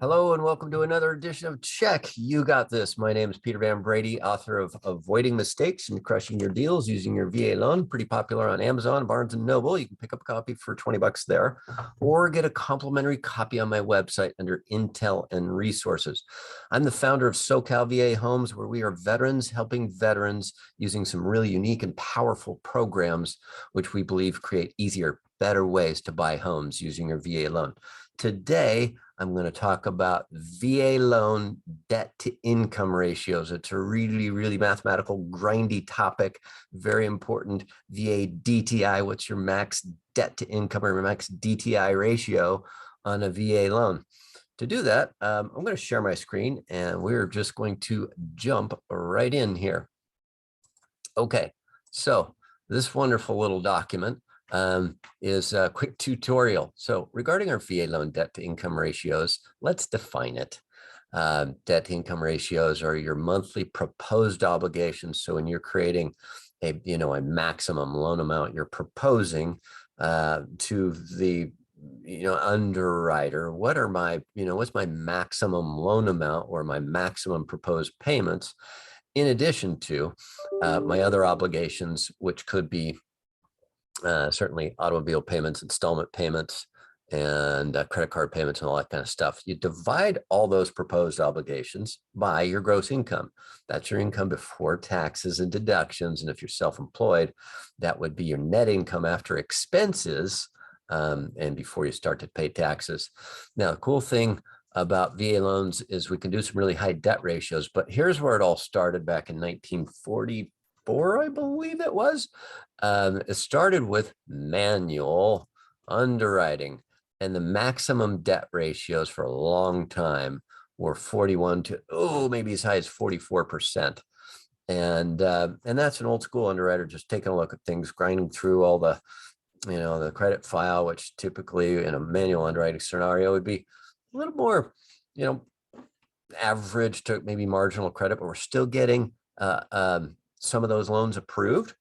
Hello and welcome to another edition of Check. You got this. My name is Peter Van Brady, author of Avoiding Mistakes and Crushing Your Deals Using Your VA Loan. Pretty popular on Amazon, Barnes & Noble. You can pick up a copy for 20 bucks there or get a complimentary copy on my website under Intel and Resources. I'm the founder of SoCal VA Homes, where we are veterans helping veterans using some really unique and powerful programs, which we believe create easier, better ways to buy homes using your VA loan. Today, I'm going to talk about VA loan debt to income ratios. It's a really, really mathematical, grindy topic, very important. VA DTI, what's your max debt to income or max DTI ratio on a VA loan? To do that, I'm going to share my screen and we're just going to jump right in here. Okay, so this wonderful little document is a quick tutorial. So regarding our VA loan debt to income ratios, let's define it. Debt to income ratios are your monthly proposed obligations. So when you're creating a maximum loan amount, you're proposing to the underwriter, what are my, what's my maximum loan amount or my maximum proposed payments, in addition to my other obligations, which could be certainly automobile payments, installment payments, and credit card payments and all that kind of stuff. You divide all those proposed obligations by your gross income. That's your income before taxes and deductions. And if you're self-employed, that would be your net income after expenses and before you start to pay taxes. Now, the cool thing about VA loans is we can do some really high debt ratios, but here's where it all started back in 1944, I believe it was. It started with manual underwriting, and the maximum debt ratios for a long time were 41 to maybe as high as 44%. And that's an old school underwriter just taking a look at things, grinding through all the the credit file, which typically in a manual underwriting scenario would be a little more average to maybe marginal credit, but we're still getting some of those loans approved.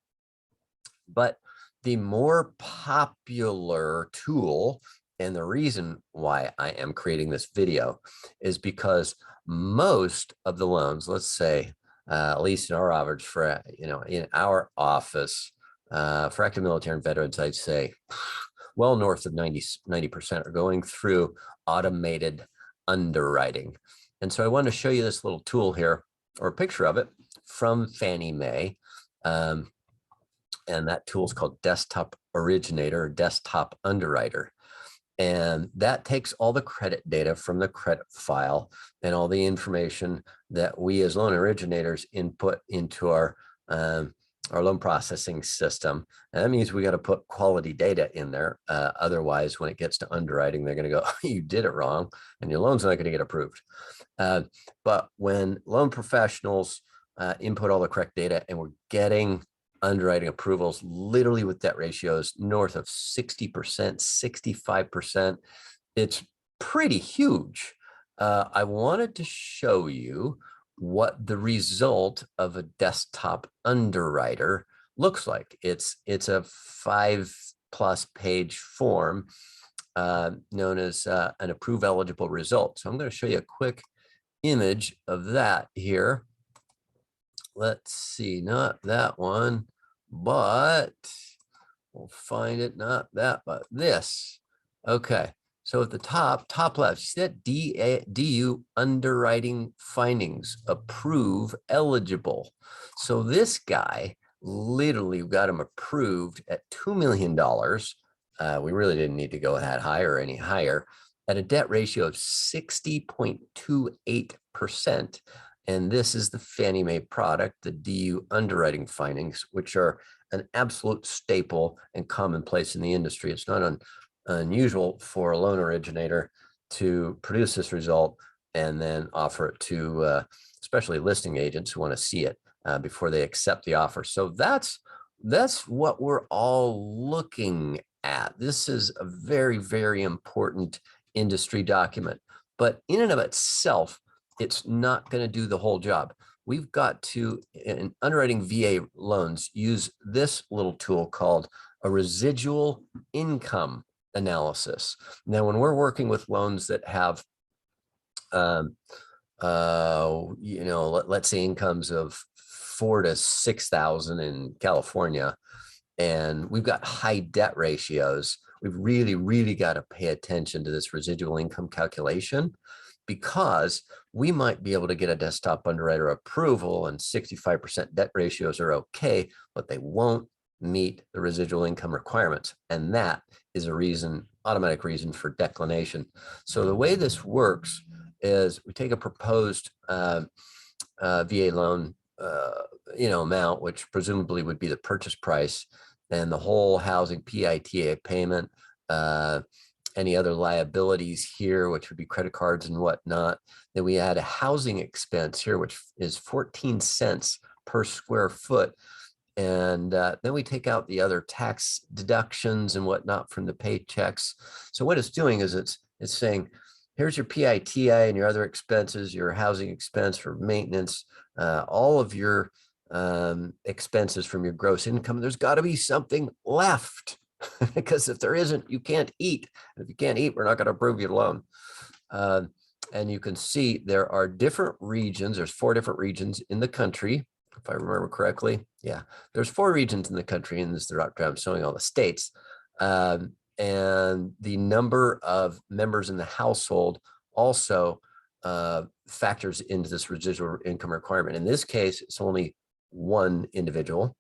But the more popular tool, and the reason why I am creating this video, is because most of the loans, let's say, at least in our average for, in our office, for active military and veterans, I'd say well north of 90% are going through automated underwriting. And so I want to show you this little tool here, or a picture of it from Fannie Mae. And that tool is called Desktop Originator, or Desktop Underwriter. And that takes all the credit data from the credit file and all the information that we as loan originators input into our loan processing system. And that means we got to put quality data in there. Otherwise, when it gets to underwriting, they're going to go, you did it wrong, and your loan's not going to get approved. But when loan professionals input all the correct data and we're getting underwriting approvals literally with debt ratios north of 60%, 65%, it's pretty huge. I wanted to show you what the result of a desktop underwriter looks like. It's a 5+ page form known as an approve eligible result. So I'm going to show you a quick image of that here. Let's see, not that one, but we'll find it, not that, but this. Okay, so at the top left, see that DU Underwriting Findings, approve eligible. So this guy, literally got him approved at $2 million. We really didn't need to go that high or any higher, at a debt ratio of 60.28%. And this is the Fannie Mae product, the DU Underwriting Findings, which are an absolute staple and commonplace in the industry. It's not unusual for a loan originator to produce this result and then offer it to especially listing agents who want to see it before they accept the offer. So that's what we're all looking at. This is a very, very important industry document, but in and of itself, it's not going to do the whole job. We've got to, in underwriting VA loans, use this little tool called a residual income analysis. Now, when we're working with loans that have You know, let's say incomes of 4,000 to 6,000 in California, and we've got high debt ratios. We've really got to pay attention to this residual income calculation, because we might be able to get a desktop underwriter approval and 65% debt ratios are okay, but they won't meet the residual income requirements. And that is a reason, automatic reason for declination. So the way this works is we take a proposed VA loan, you know, amount, which presumably would be the purchase price, and the whole housing PITA payment, any other liabilities here, which would be credit cards and whatnot. Then we add a housing expense here, which is 14 cents per square foot. And then we take out the other tax deductions and whatnot from the paychecks. So what it's doing is it's saying, here's your PITI and your other expenses, your housing expense for maintenance, all of your expenses from your gross income. There's got to be something left, because if there isn't, you can't eat. And if you can't eat, we're not going to approve your loan. And you can see there are different regions. There's 4 different regions in the country, if I remember correctly. Yeah, there's 4 regions in the country, and this is I'm showing all the states. And the number of members in the household also factors into this residual income requirement. In this case, it's only one individual.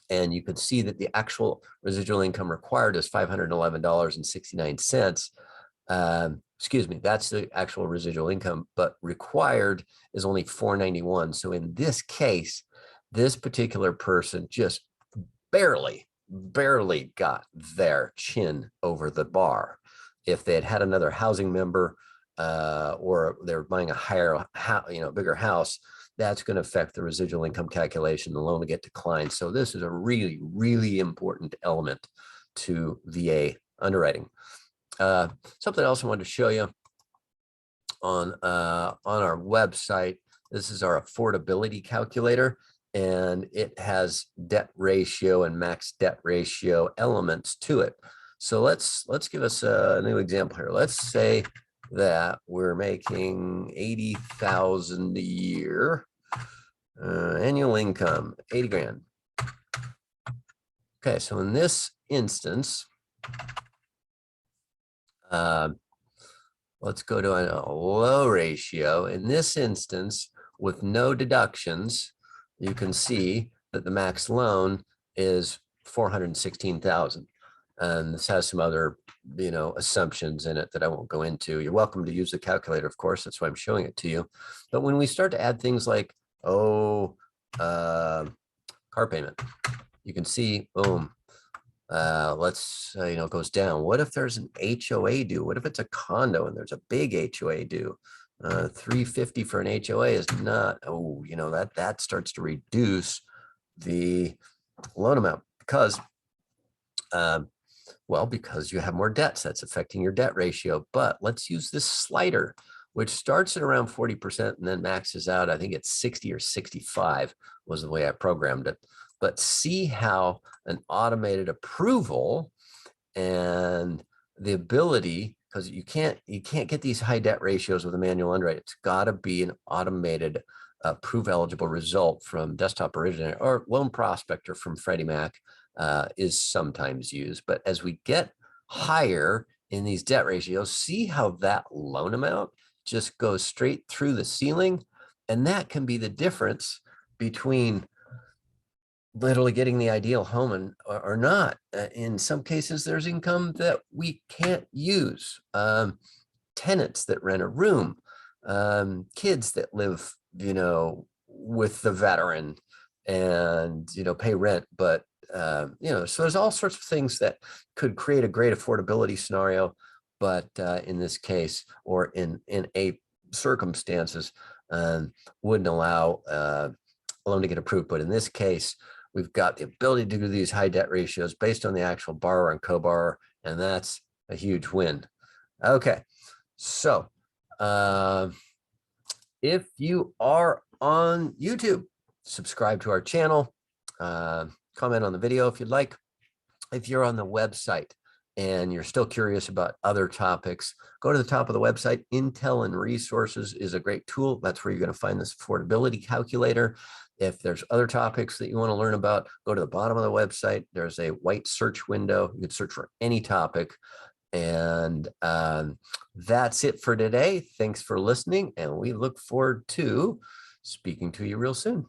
And you can see that the actual residual income required is $511.69. Excuse me, that's the actual residual income, but required is only $491. So in this case, this particular person just barely got their chin over the bar. If they had had another housing member, or they're buying a higher, bigger house, that's going to affect the residual income calculation. The loan will get declined. So this is a really important element to VA underwriting. Something else I wanted to show you on our website. This is our affordability calculator, and it has debt ratio and max debt ratio elements to it. So let's give us a new example here. Let's say that we're making 80,000 a year, annual income, 80 grand. Okay, so in this instance, let's go to a low ratio. In this instance, with no deductions, you can see that the max loan is 416,000. And this has some other, assumptions in it that I won't go into. You're welcome to use the calculator, of course. That's why I'm showing it to you. But when we start to add things like, car payment, you can see, boom, let's it goes down. What if there's an HOA due? What if it's a condo and there's a big HOA due? 350 for an HOA is not, that starts to reduce the loan amount, because because you have more debts. That's affecting your debt ratio. But let's use this slider, which starts at around 40% and then maxes out, I think it's 60 or 65 was the way I programmed it. But see how an automated approval and the ability, because you can't get these high debt ratios with a manual underwrite. It's got to be an automated approve eligible result from desktop originator or loan prospector from Freddie Mac is sometimes used. But as we get higher in these debt ratios, see how that loan amount just goes straight through the ceiling. And that can be the difference between literally getting the ideal home or not. In some cases, there's income that we can't use. Tenants that rent a room, kids that live, with the veteran and, pay rent. But, so there's all sorts of things that could create a great affordability scenario. But in this case, or in a circumstances, wouldn't allow a loan to get approved. But in this case, we've got the ability to do these high debt ratios based on the actual borrower and co-borrower, and that's a huge win. Okay, so if you are on YouTube, subscribe to our channel, comment on the video if you'd like. If you're on the website, and you're still curious about other topics, go to the top of the website. Intel and Resources is a great tool. That's where you're going to find this affordability calculator. If there's other topics that you want to learn about, go to the bottom of the website. There's a white search window. You can search for any topic. And that's it for today. Thanks for listening, and we look forward to speaking to you real soon.